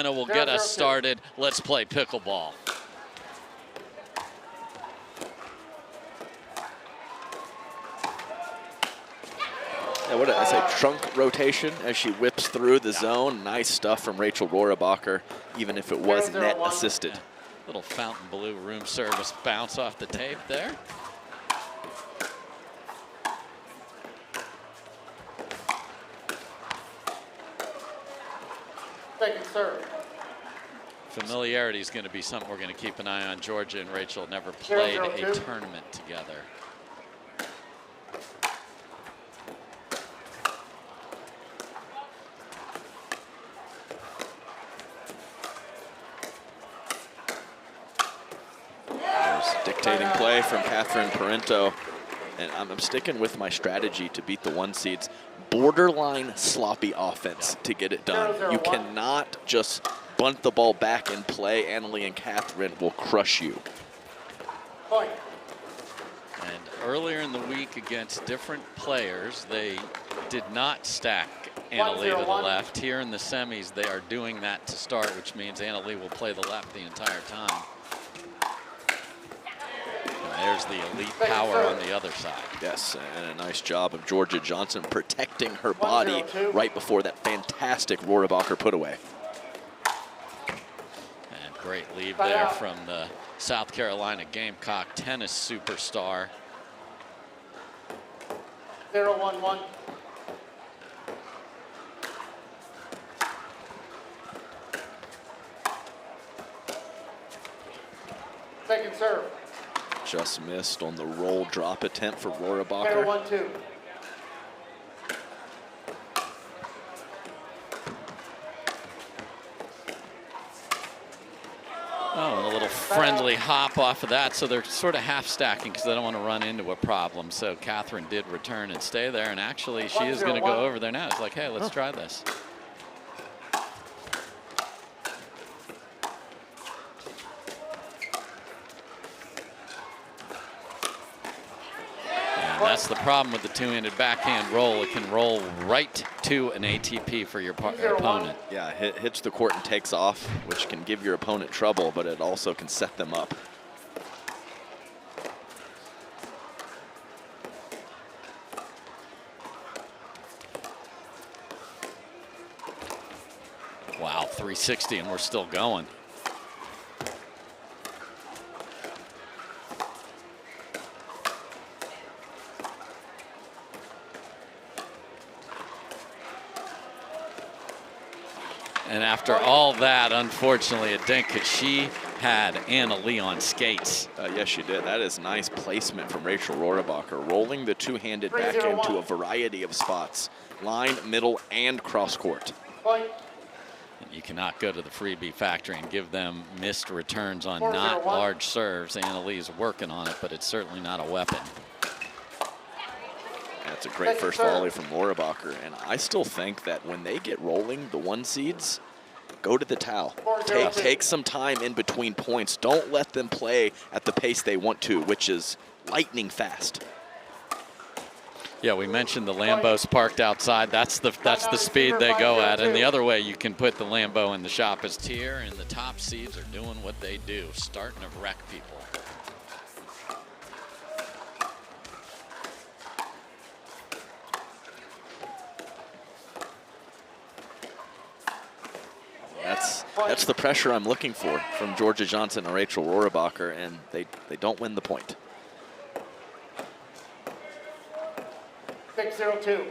Joanna will get us started. Let's play pickleball. Yeah, what did I say? Trunk rotation as she whips through the zone. Nice stuff from Rachel Rohrabacher, even if it was net assisted. Yeah. Little fountain blue room service bounce off the tape there. Second serve. Familiarity is going to be something we're going to keep an eye on. Jorja and Rachel never played a tournament together. Dictating play from Parenteau, and I'm sticking with my strategy to beat the one seeds. Borderline sloppy offense to get it done. You cannot just bunt the ball back and play. Annalie and Catherine will crush you. Point. And earlier in the week against different players, they did not stack Annalie to the left. Here in the semis, they are doing that to start, which means Annalie will play the left the entire time. There's the elite power on the other side. Yes, and a nice job of Jorja Johnson protecting her body right before that fantastic Rohrabacher put away. And great lead there from the South Carolina Gamecock tennis superstar. 0-1-1. Second serve. Just missed on the roll drop attempt for Rohrabacher. 1-2. Oh, and a little friendly hop off of that. So they're sort of half stacking because they don't want to run into a problem. So Catherine did return and stay there. And actually, she is going to go over there now. It's like, hey, let's try this. That's the problem with the two-handed backhand roll. It can roll right to an ATP for your opponent. Yeah, hits the court and takes off, which can give your opponent trouble, but it also can set them up. Wow, 360, and we're still going. And after all that, unfortunately, a dink, because she had Annalie on skates. Yes, she did. That is nice placement from Rachel Rohrabacher, rolling the two-handed backhand to a variety of spots. Line, middle, and cross court. You cannot go to the freebie factory and give them missed returns on not large serves. Annalie's working on it, but it's certainly not a weapon. That's a great first volley from Rohrabacher, and I still think that when they get rolling, the one seeds, go to the towel. Take some time in between points. Don't let them play at the pace they want to, which is lightning fast. Yeah, we mentioned the Lambos parked outside. That's the speed they go at. And the other way you can put the Lambo in the shop is tier, and the top seeds are doing what they do, starting to wreck people. That's the pressure I'm looking for from Jorja Johnson and Rachel Rohrabacher, and they don't win the point. 6-0-2.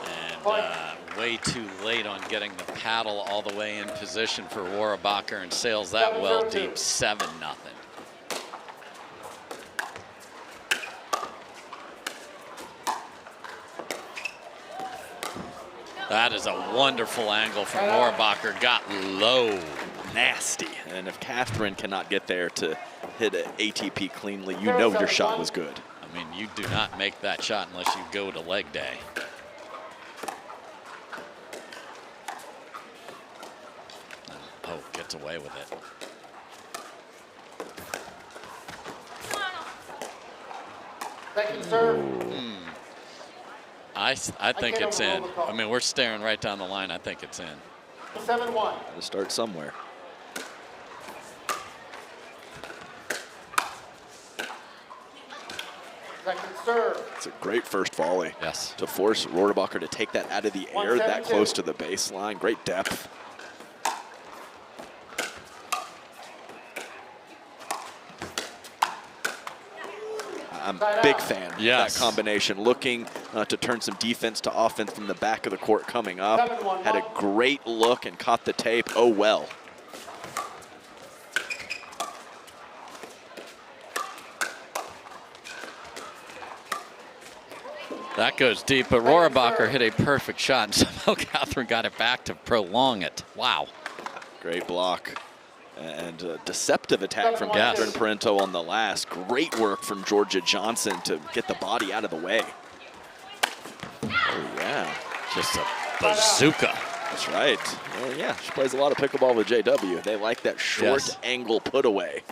And way too late on getting the paddle all the way in position for Rohrabacher, and sails that well deep, 7-0. That is a wonderful angle from Rohrabacher. Got low. Nasty. And if Catherine cannot get there to hit an ATP cleanly, you know your shot was good. I mean, you do not make that shot unless you go to leg day. Oh, gets away with it. Second serve. I think it's in. I mean, we're staring right down the line. I think it's in. 7-1. Gotta start somewhere. Second serve. It's a great first volley. Yes. To force Rohrabacher to take that out of the air that 172. close to the baseline. Great depth. I'm a big fan of Yes. that combination. Looking to turn some defense to offense from the back of the court coming up. 7-1. Had a great look and caught the tape. Oh, well. That goes deep, but Rohrabacher hit a perfect shot, and somehow Catherine got it back to prolong it. Wow. Great block. And a deceptive attack from Yes. Catherine Parenteau on the last. Great work from Jorja Johnson to get the body out of the way. Oh, yeah. Just a bazooka. That's right. Well, yeah, she plays a lot of pickleball with JW. They like that short Yes. angle put away.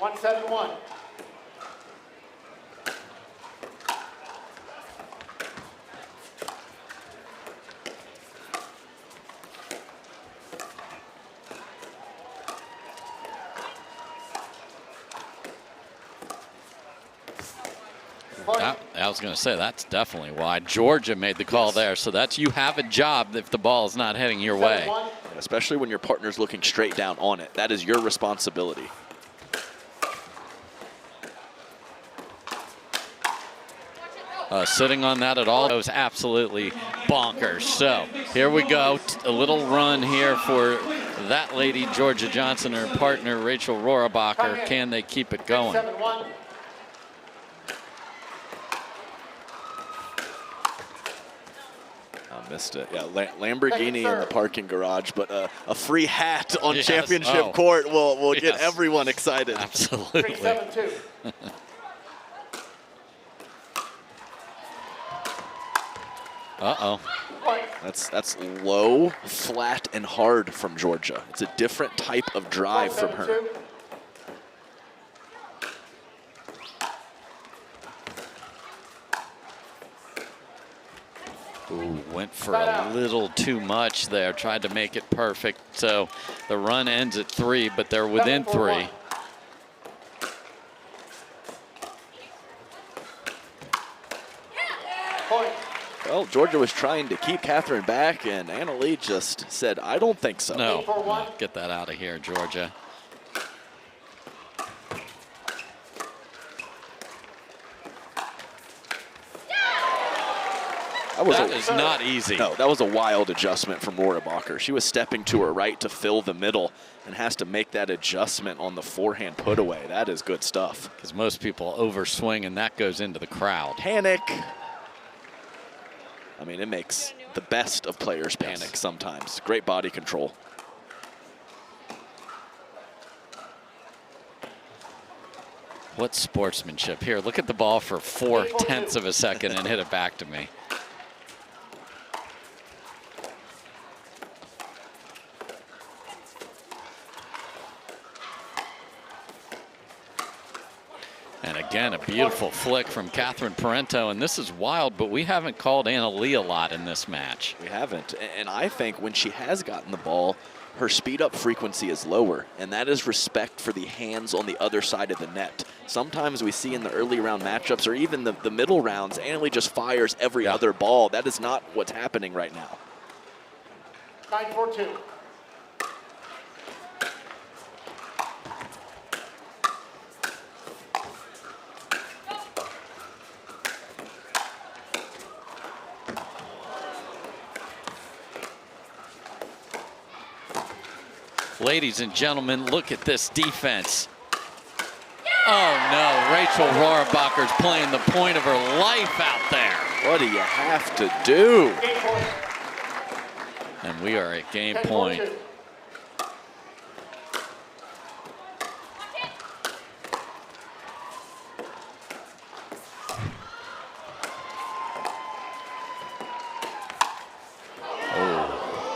1-7-1. I was going to say, that's definitely wide. Jorja made the call there, so that's, you have a job if the ball is not heading your way. 7-1. Especially when your partner's looking straight down on it. That is your responsibility. Sitting on that at all, it was absolutely bonkers. So here we go, a little run here for that lady, Jorja Johnson, and her partner, Rachel Rohrabacher. Can they keep it going? 7-1. I missed it. Yeah, Lamborghini in the parking garage, but a free hat on Yes. championship court will get Yes. everyone excited. Absolutely. 3-7-2. Uh-oh. Point. That's low, flat, and hard from Jorja. It's a different type of drive from her. 7-2. Ooh, went for a little too much there. Tried to make it perfect. So the run ends at 3, but they're within 3. Point. Well, Jorja was trying to keep Catherine back, and Leigh just said, I don't think so. No, 8-4-1. no, get that out of here, Jorja. That is not easy. No, that was a wild adjustment from Rohrabacher. She was stepping to her right to fill the middle and has to make that adjustment on the forehand put away. That is good stuff. Because most people overswing, and that goes into the crowd. Panic. I mean, it makes the best of players panic sometimes. Great body control. What sportsmanship. Here, look at the ball for 0.4 of a second and hit it back to me. And again, a beautiful flick from Catherine Parenteau. And this is wild, but we haven't called Leigh a lot in this match. We haven't. And I think when she has gotten the ball, her speed up frequency is lower, and that is respect for the hands on the other side of the net. Sometimes we see in the early round matchups or even the middle rounds, Leigh just fires every other ball. That is not what's happening right now. 9-4-2. Ladies and gentlemen, look at this defense. Oh no, Rachel Rohrabacher's playing the point of her life out there. What do you have to do? Game point. And we are at game 10-4-2. point.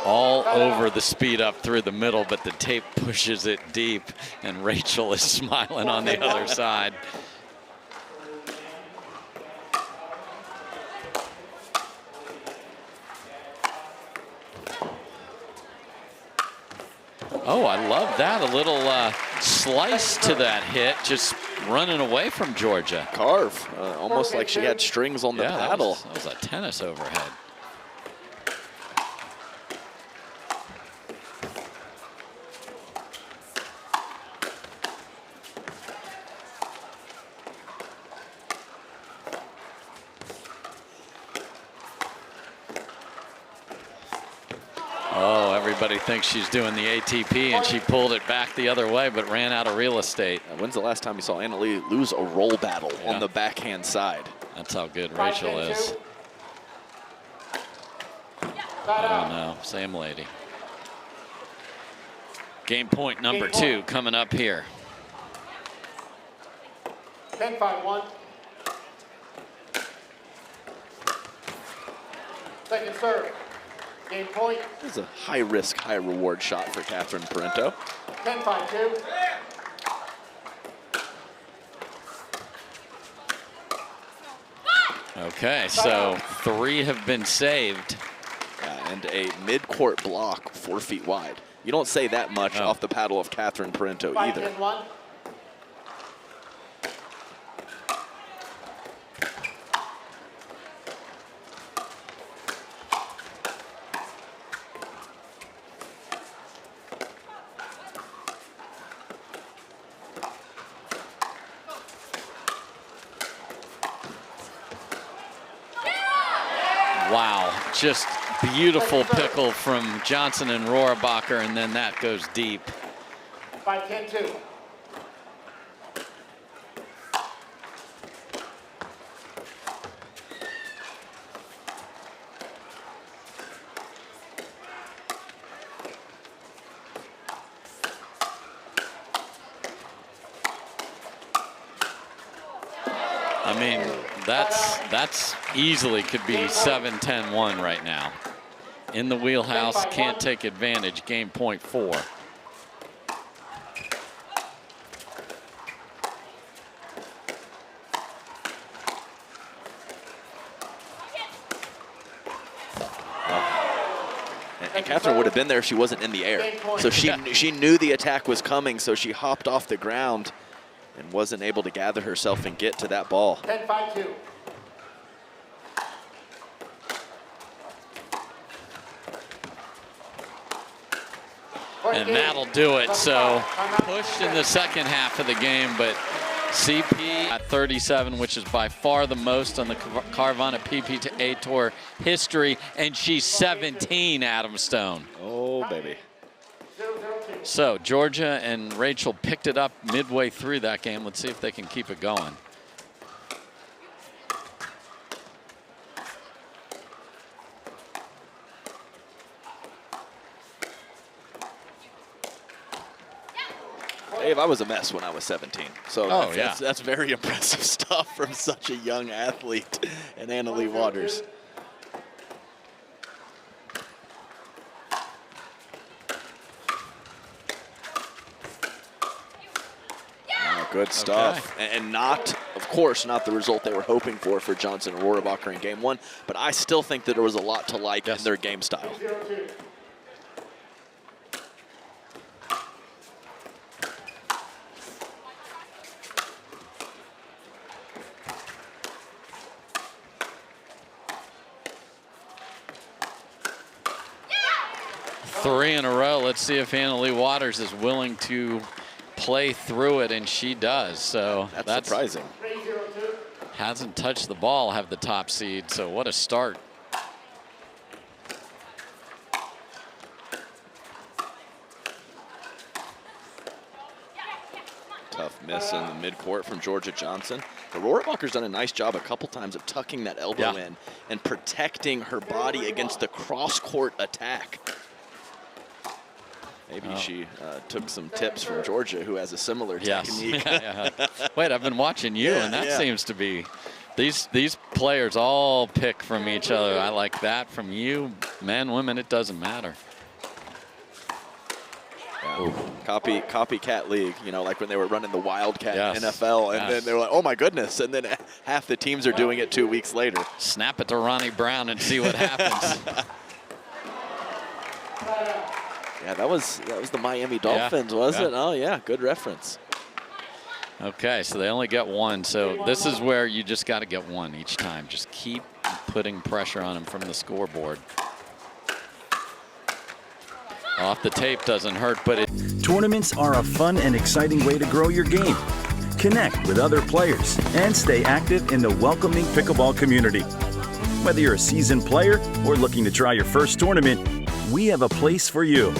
All over the speed up through the middle, but the tape pushes it deep, and Rachel is smiling on the other side. Oh, I love that. A little slice to that hit, just running away from Jorja. Carve, almost like she had strings on the paddle. That was a tennis overhead. Oh, everybody thinks she's doing the ATP, and she pulled it back the other way, but ran out of real estate. When's the last time you saw Anna Leigh lose a roll battle on the backhand side? That's how good Rachel is. I don't know, same lady. Game point number 2 coming up here. 10-5-1. Second serve. Game point. This is a high-risk, high-reward shot for Catherine Parenteau. 10-5-2. Okay, so 3 have been saved. And a mid-court block 4 feet wide. You don't say that much off the paddle of Catherine Parenteau either. 5-10-1. Wow, just beautiful pickle from Johnson and Rohrabacher, and then that goes deep. 5-10-2. I mean, that's easily could be 7-10-1 right now. In the wheelhouse, can't take advantage. Game point 4. And Catherine would have been there if she wasn't in the air. So she knew the attack was coming, so she hopped off the ground and wasn't able to gather herself and get to that ball. 10-5-2. And that'll do it. So pushed in the second half of the game, but CP at 37, which is by far the most on the Carvana PPA Tour history, and she's 17, Adam Stone. Oh, baby. So Jorja and Rachel picked it up midway through that game. Let's see if they can keep it going. Dave, I was a mess when I was 17. So that's very impressive stuff from such a young athlete and Anna Leigh Waters. Good stuff. Okay. And not, of course, not the result they were hoping for Johnson and Rohrabacher in game 1, but I still think that there was a lot to like in their game style. Three in a row. Let's see if Anna Leigh Waters is willing to play through it, and she does. So that's surprising. Hasn't touched the ball, have the top seed. So what a start. Tough miss in the midcourt from Jorja Johnson. But Rohrabacher's done a nice job a couple times of tucking that elbow in and protecting her body against the cross-court attack. Maybe she took some tips from Jorja, who has a similar technique. Wait, I've been watching you, and that seems to be these players all pick from each other. I like that from you, men, women. It doesn't matter. Copycat league, you know, like when they were running the Wildcat NFL, and then they were like, oh my goodness, and then half the teams are doing it 2 weeks later. Snap it to Ronnie Brown and see what happens. Yeah, that was the Miami Dolphins, was it? Oh yeah, good reference. Okay, so they only get one. So this is where you just got to get one each time. Just keep putting pressure on them from the scoreboard. Off the tape doesn't hurt, but it. Tournaments are a fun and exciting way to grow your game. Connect with other players and stay active in the welcoming pickleball community. Whether you're a seasoned player or looking to try your first tournament, we have a place for you.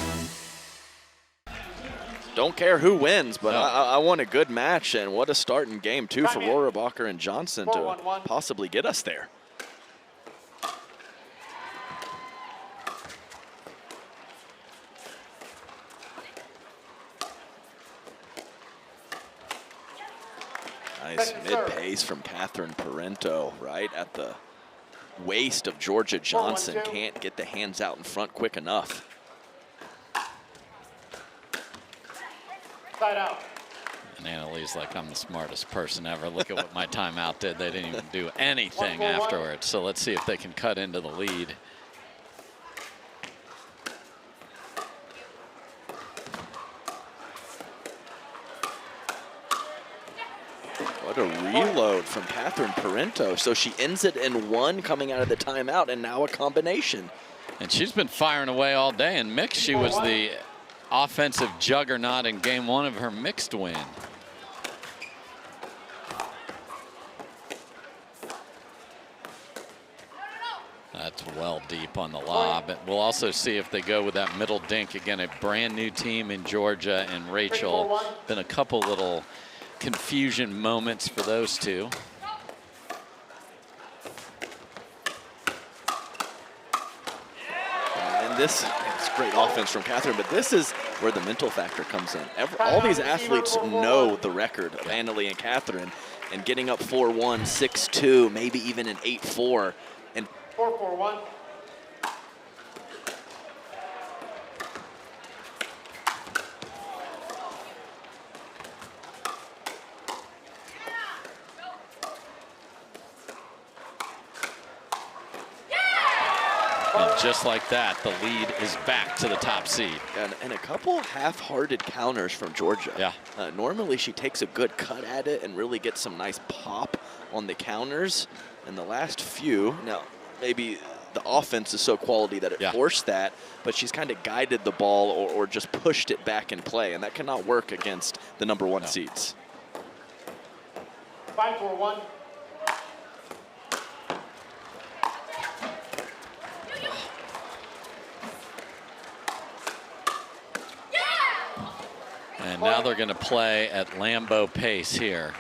Don't care who wins, but I want a good match, and what a start in game 2 for Rohrabacher and Johnson to possibly get us there. Nice mid-pace from Parenteau, right at the waist of Jorja Johnson. Can't get the hands out in front quick enough. Side out. And Lee's like, I'm the smartest person ever. Look at what my timeout did. They didn't even do anything afterwards. So let's see if they can cut into the lead. What a reload from Parenteau. So she ends it in 1 coming out of the timeout, and now a combination. And she's been firing away all day. And mixed, she was the offensive juggernaut in game 1 of her mixed win. That's well deep on the lob. And we'll also see if they go with that middle dink. Again, a brand new team in Jorja and Rachel. Been a couple little confusion moments for those two. And this is great offense from Catherine, but this is where the mental factor comes in. All these athletes know the record of Leigh and Catherine, and getting up 4-1, 6-2, maybe even an 8-4. And 4-4-1. And just like that, the lead is back to the top seed. And a couple half-hearted counters from Jorja. Yeah. Normally she takes a good cut at it and really gets some nice pop on the counters. And the last few, now maybe the offense is so quality that it forced that, but she's kind of guided the ball or just pushed it back in play, and that cannot work against the #1 seeds. 5-4-1. And now they're going to play at Lambeau pace here.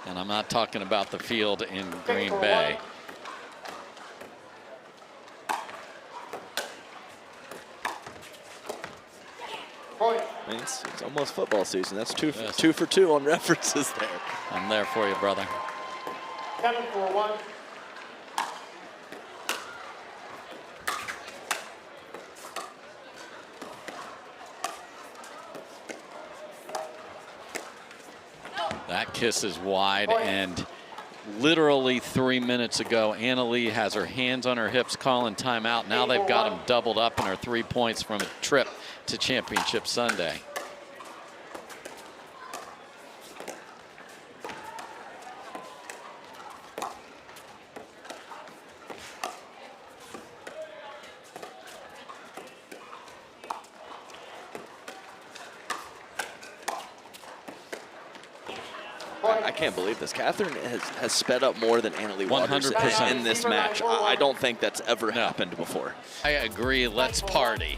And I'm not talking about the field in Green Bay. I mean, it's almost football season. That's two for two on references there. I'm there for you, brother. 7-4-1. That kiss is wide, and literally 3 minutes ago, Leigh has her hands on her hips calling timeout. Now they've got them doubled up in her 3 points from a trip to Championship Sunday. I can't believe this. Catherine has sped up more than Leigh 100% in this match. I don't think that's ever happened before. I agree. Let's party.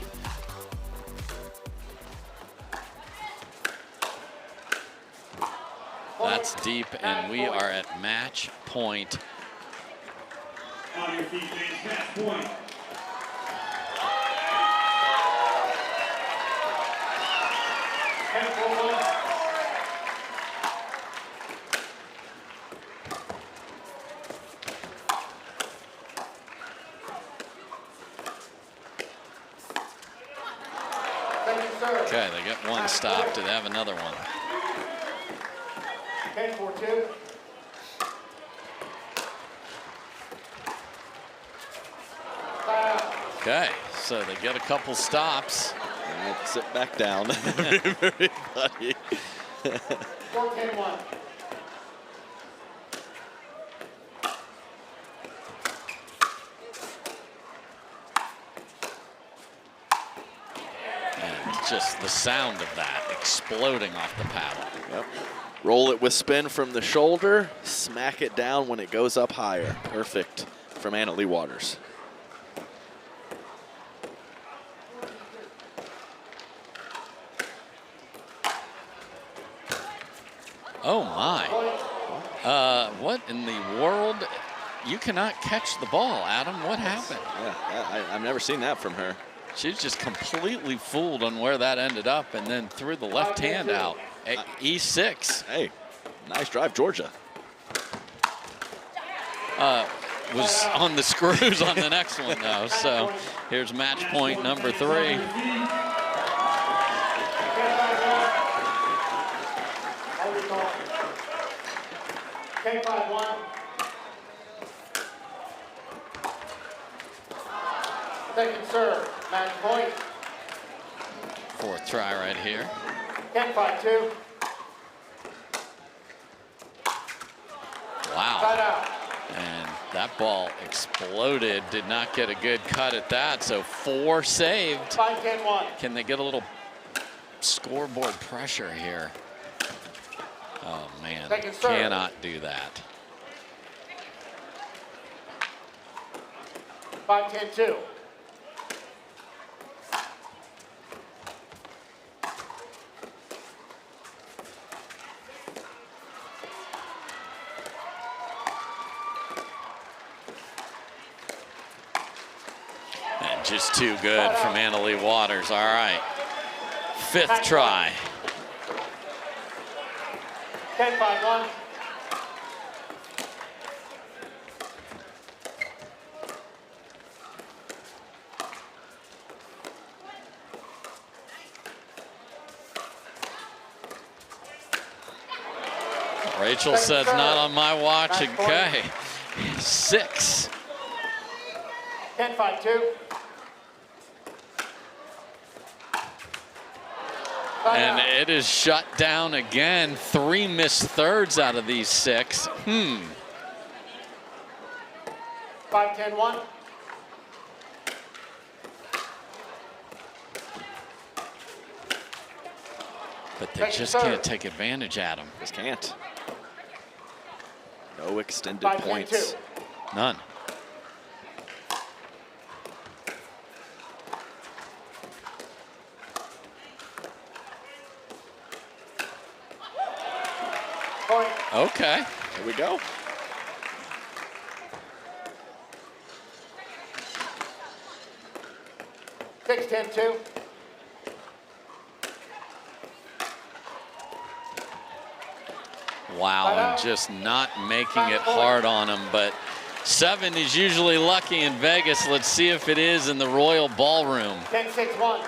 That's deep, and we are at match point. On your feet, fans, match point. Okay, they get one stop. Do they have another one? 10-4-2. Okay, so they get a couple stops. right, sit back down, everybody. 4-10-1. And just the sound of that exploding off the paddle. Yep. Roll it with spin from the shoulder, smack it down when it goes up higher. Perfect from Anna Leigh Waters. Oh my. What in the world? You cannot catch the ball, Adam. What happened? Yeah, I've never seen that from her. She's just completely fooled on where that ended up and then threw the left hand out. E6. Hey, nice drive, Jorja. Was on the screws on the next one, though. So here's match point number 3. 10-5-1. Second serve, match point. 4th try right here. 10-5-2. Wow. Side out. And that ball exploded. Did not get a good cut at that. So 4 saved. 5-10-1. Can they get a little scoreboard pressure here? Oh, man. Second serve. Cannot do that. 5-10-2. And just too good from Anna Leigh Waters. All right. 5th try. 10-5-1. Rachel says not on my watch. Okay. 6. 10-5-2. And it is shut down again. 3 missed thirds out of these 6. 5-10-1. But they just can't take advantage at them. Just can't. No extended 5-10-2. points. None. Point. Okay. Here we go. 6-10-2. Wow, and just not making it hard on them. But 7 is usually lucky in Vegas. Let's see if it is in the Royal Ballroom. 10-6-1.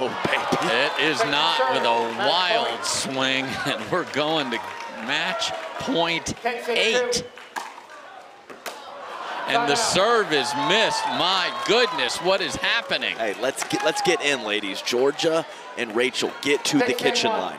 Oh, baby. It is not with a wild swing, and we're going to match point 8. And the serve is missed. My goodness, what is happening? Hey, let's get in, ladies. Jorja and Rachel, get to the kitchen line.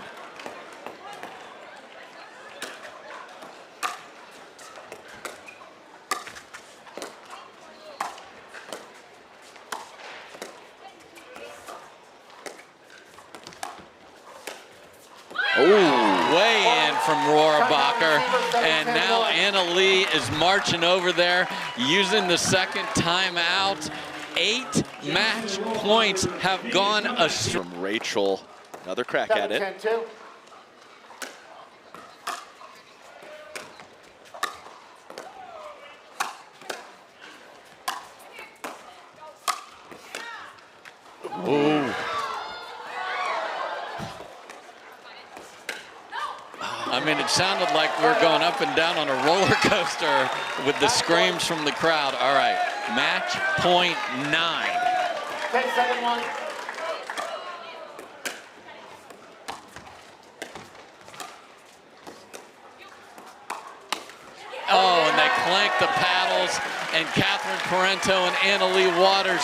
Way in from Rohrabacher, and now Anna Leigh is marching over there using the second timeout. 8 match points have gone astray. From Rachel, another crack at it. 7-10-2. Ooh. I mean, it sounded like we're going up and down on a roller coaster with the screams from the crowd. All right, Match point 9. 10-7-1. Oh, and they clank the paddles, and Catherine Parenteau and Anna-Leigh Waters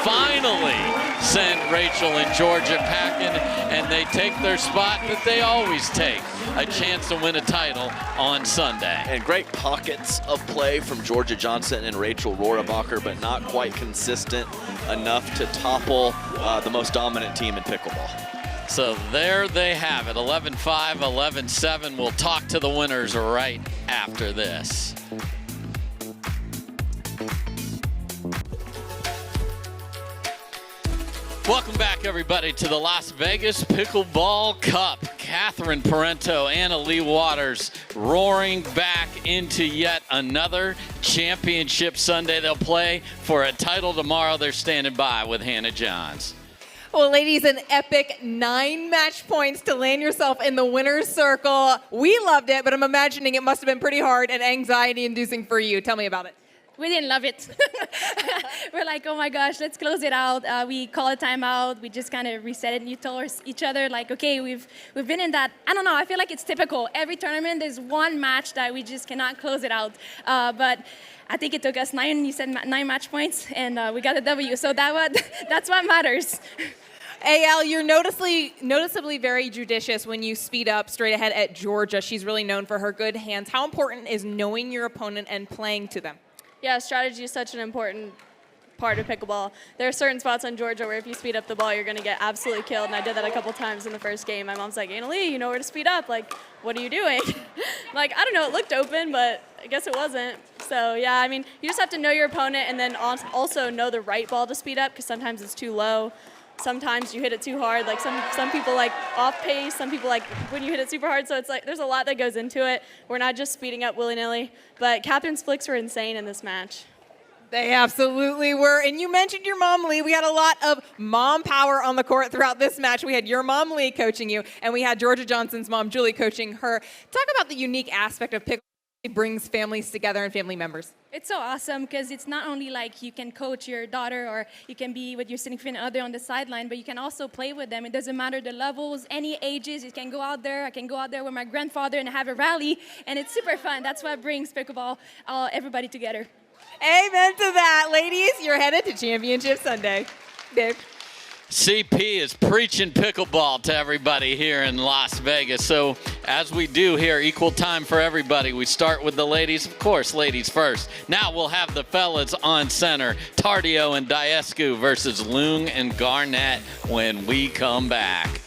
finally send Rachel and Jorja packing, and they take their spot that they always take, a chance to win a title on Sunday. And great pockets of play from Jorja Johnson and Rachel Rohrabacher, but not quite consistent enough to topple the most dominant team in pickleball. So there they have it, 11-5, 11-7. We'll talk to the winners right after this. Welcome back, everybody, to the Las Vegas Pickleball Cup. Catherine Parenteau, Anna-Leigh Waters roaring back into yet another championship Sunday. They'll play for a title tomorrow. They're standing by with Hannah Johns. Well, ladies, an epic 9 match points to land yourself in the winner's circle. We loved it, but I'm imagining it must have been pretty hard and anxiety-inducing for you. Tell me about it. We didn't love it. We're like, oh my gosh, let's close it out. We call a timeout. We just kind of reset it and told each other, like, okay, we've been in that. I don't know. I feel like it's typical. Every tournament, there's one match that we just cannot close it out. But I think it took us 9. You said 9 match points, and we got a W. So that's what matters. AL, you're noticeably very judicious when you speed up straight ahead at Jorja. She's really known for her good hands. How important is knowing your opponent and playing to them? Yeah, strategy is such an important part of pickleball. There are certain spots on Jorja where if you speed up the ball, you're going to get absolutely killed, and I did that a couple times in the first game. My mom's like, Anna-Leigh, you know where to speed up. Like, what are you doing? Like, I don't know, it looked open, but I guess it wasn't. So, yeah, I mean, you just have to know your opponent and then also know the right ball to speed up, because sometimes it's too low. Sometimes you hit it too hard. Like some people like off pace, some people like when you hit it super hard. So it's like there's a lot that goes into it. We're not just speeding up willy-nilly. But Catherine's flicks were insane in this match. They absolutely were. And you mentioned your mom, Leigh. We had a lot of mom power on the court throughout this match. We had your mom, Leigh, coaching you, and we had Jorja Johnson's mom, Julie, coaching her. Talk about the unique aspect of pickleball. It brings families together and family members. It's so awesome because it's not only like you can coach your daughter or you can be with your significant other on the sideline, but you can also play with them. It doesn't matter the levels, any ages. You can go out there. I can go out there with my grandfather and have a rally, and it's super fun. That's what brings pickleball, everybody together. Amen to that. Ladies, you're headed to Championship Sunday. Dave. CP is preaching pickleball to everybody here in Las Vegas. So as we do here, equal time for everybody. We start with the ladies. Of course, ladies first. Now we'll have the fellas on center. Tardio and Diescu versus Lung and Garnett when we come back.